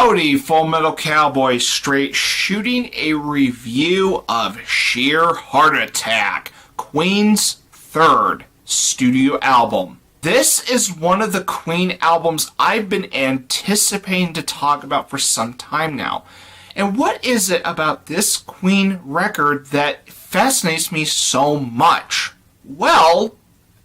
Howdy, Full Metal Cowboy, straight shooting a review of Sheer Heart Attack, Queen's third studio album. This is one of the Queen albums I've been anticipating to talk about for some time now. And what is it about this Queen record that fascinates me so much? Well,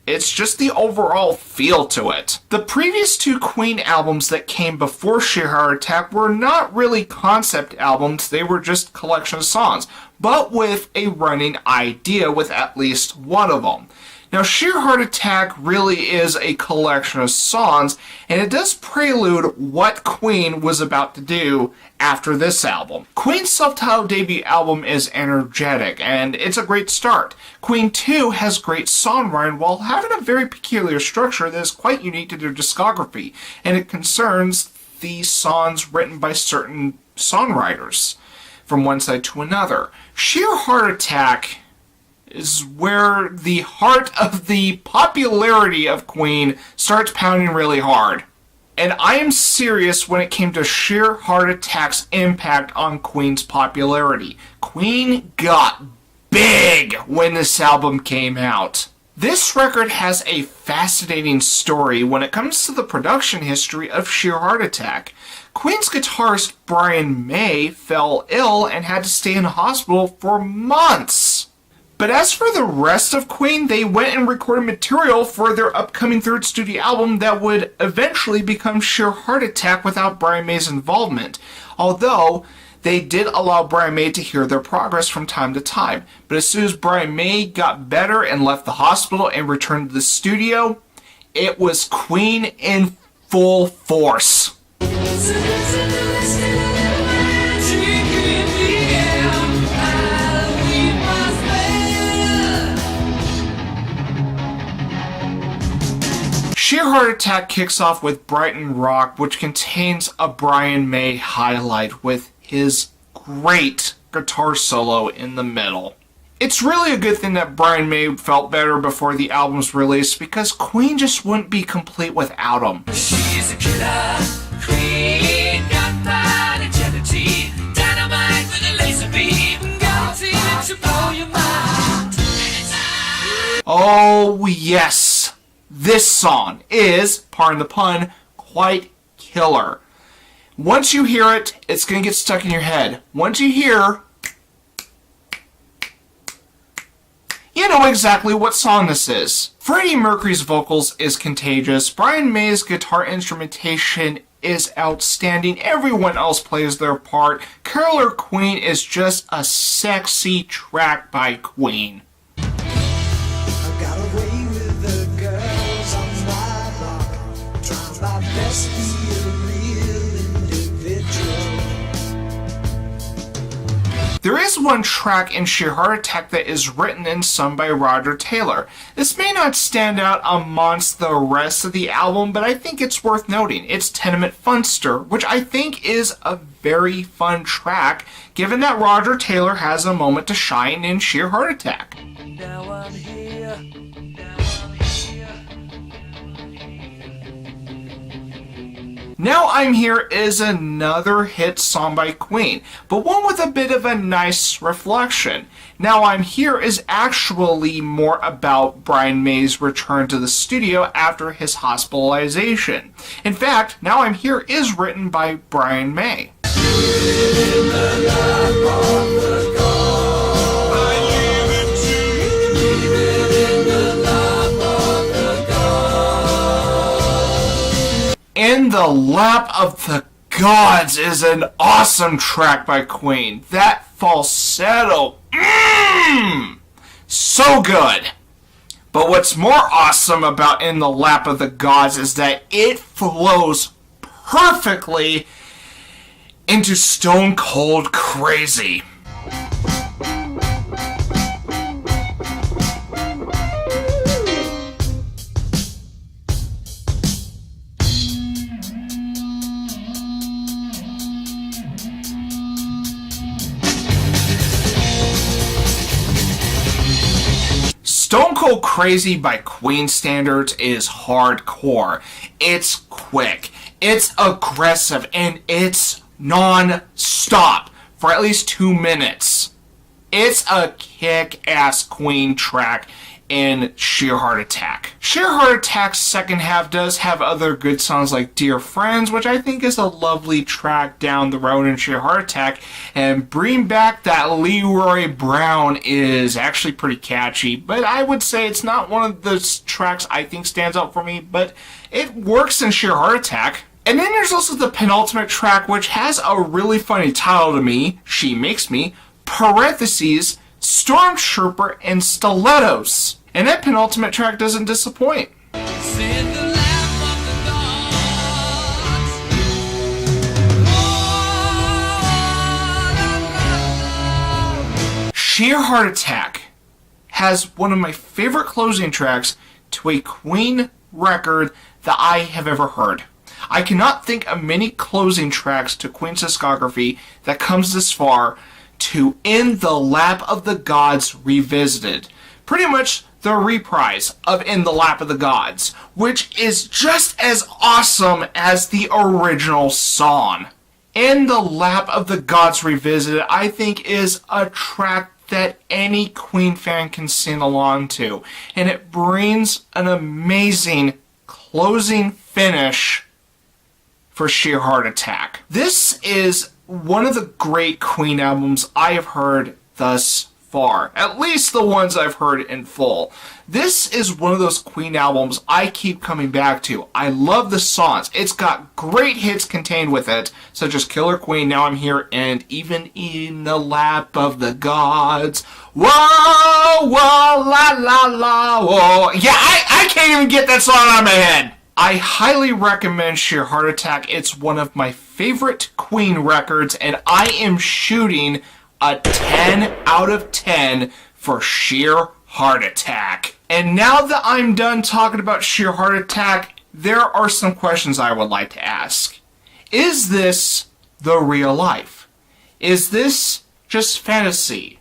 it's just the overall feel to it. The previous two Queen albums that came before Sheer Heart Attack were not really concept albums, they were just collection of songs, but with a running idea with at least one of them. Now, Sheer Heart Attack really is a collection of songs, and it does prelude what Queen was about to do after this album. Queen's self-titled debut album is energetic, and it's a great start. Queen 2 has great songwriting while having a very peculiar structure that is quite unique to their discography, and it concerns the songs written by certain songwriters from one side to another. Sheer Heart Attack is where the heart of the popularity of Queen starts pounding really hard. And I am serious when it came to Sheer Heart Attack's impact on Queen's popularity. Queen got big when this album came out. This record has a fascinating story when it comes to the production history of Sheer Heart Attack. Queen's guitarist Brian May fell ill and had to stay in a hospital for months. But as for the rest of Queen, they went and recorded material for their upcoming third studio album that would eventually become Sheer Heart Attack without Brian May's involvement. Although, they did allow Brian May to hear their progress from time to time. But as soon as Brian May got better and left the hospital and returned to the studio, it was Queen in full force. Sheer Heart Attack kicks off with Brighton Rock, which contains a Brian May highlight with his great guitar solo in the middle. It's really a good thing that Brian May felt better before the album's release because Queen just wouldn't be complete without him. She's a killer queen, gunpowder agility, dynamite with a laser beam, guaranteed to blow your mind. Oh yes! This song is, pardon the pun, quite killer. Once you hear it, it's going to get stuck in your head. Once you hear, you know exactly what song this is. Freddie Mercury's vocals is contagious. Brian May's guitar instrumentation is outstanding. Everyone else plays their part. Killer Queen is just a sexy track by Queen. There is one track in Sheer Heart Attack that is written and sung by Roger Taylor. This may not stand out amongst the rest of the album, but I think it's worth noting. It's Tenement Funster, which I think is a very fun track, given that Roger Taylor has a moment to shine in Sheer Heart Attack. Now I'm here. Now I'm Here is another hit song by Queen, but one with a bit of a nice reflection. Now I'm Here is actually more about Brian May's return to the studio after his hospitalization. In fact, Now I'm Here is written by Brian May. In the Lap of the Gods is an awesome track by Queen. That falsetto, so good. But what's more awesome about In the Lap of the Gods is that it flows perfectly into Stone Cold Crazy. Stone Cold Crazy by Queen standards is hardcore. It's quick, it's aggressive, and it's non-stop for at least 2 minutes. It's a kick-ass Queen track in Sheer Heart Attack. Sheer Heart Attack's second half does have other good songs like Dear Friends, which I think is a lovely track down the road in Sheer Heart Attack, and Bring Back That Leroy Brown is actually pretty catchy, but I would say it's not one of those tracks I think stands out for me, but it works in Sheer Heart Attack. And then there's also the penultimate track, which has a really funny title to me, She Makes Me, parentheses, Stormtrooper and Stilettos. And that penultimate track doesn't disappoint. In the lap of the gods. Sheer Heart Attack has one of my favorite closing tracks to a Queen record that I have ever heard. I cannot think of many closing tracks to Queen's discography that comes this far to In the Lap of the Gods Revisited. Pretty much the reprise of In the Lap of the Gods, which is just as awesome as the original song. In the Lap of the Gods Revisited, I think, is a track that any Queen fan can sing along to, and it brings an amazing closing finish for Sheer Heart Attack. This is one of the great Queen albums I have heard thus far, at least the ones I've heard in full. This is one of those Queen albums I keep coming back to. I love the songs. It's got great hits contained with it, such as Killer Queen, Now I'm Here, and Even in the Lap of the Gods. Whoa, whoa, la, la, la, whoa. Yeah, I can't even get that song out of my head. I highly recommend Sheer Heart Attack. It's one of my favorite Queen records, and I am shooting a 10 out of 10 for Sheer Heart Attack. And now that I'm done talking about Sheer Heart Attack, there are some questions I would like to ask. Is this the real life? Is this just fantasy?